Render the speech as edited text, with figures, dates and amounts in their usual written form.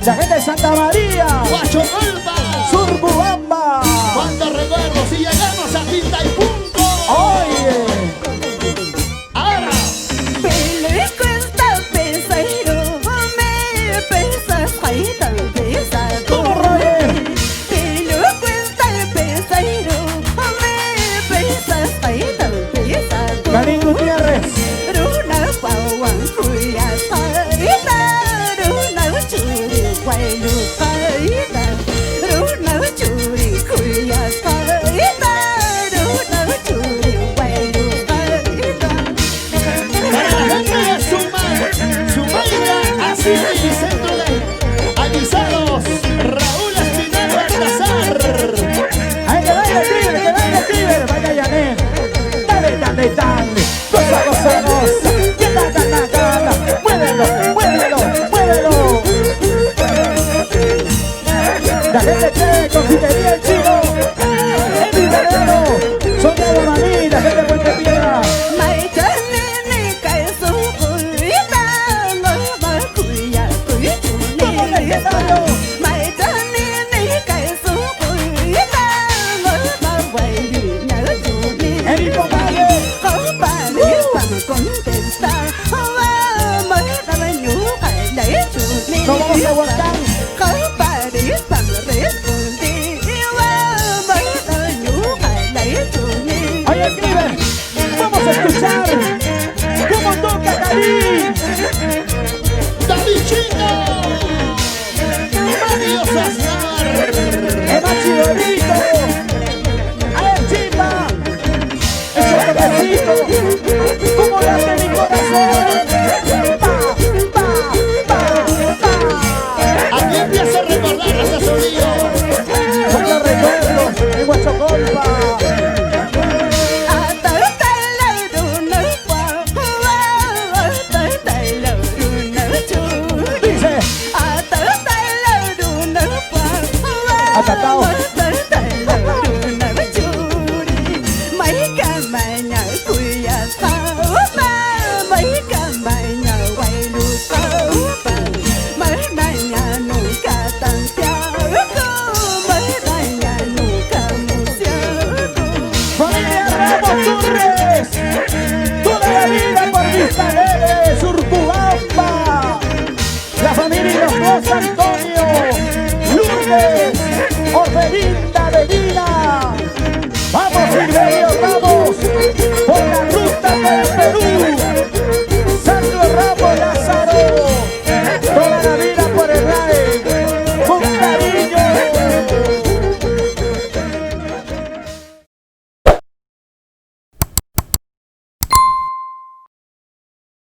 La gente de Santa María, Huachocolpa, Surcubamba. cuántos recuerdos y llegamos a Tinta y Punto. Oye, Ahora, ¿cómo Roger? Karin Gutiérrez. para la gente de Sumaira, así y centro de Avisados, Raúl Espinal Baltazar. Ahí que baile Tiber, vaya Yanet. Dale, dale, dale. Goza, goza, goza. Que gana, gana. Muévelo, muévelo, muévelo. La gente de Confitería El Chino. El Italiano. Sonia Guamaní, la gente de Puente Piedra. ¿Cómo le quedando? El Hipomale. Nos vamos a Huacán. Oye, Cliver, vamos a escuchar cómo toca Karin. David Chico, Mario Sazar, El más chidorito. A ver, Chimba. Ese toquecito. Como late mi corazón. Pa, pa, pa. aquí empieza a recordar hasta sonido. Muchos recuerdos en Huachocolpa. Dice, acatao. Familia Ramos Torres. Toda la vida por Vista Alegre, Surcubamba. La familia Los Antonio, Lourdes, Orfelinda de Vida. Vamos, Silverio, vamos.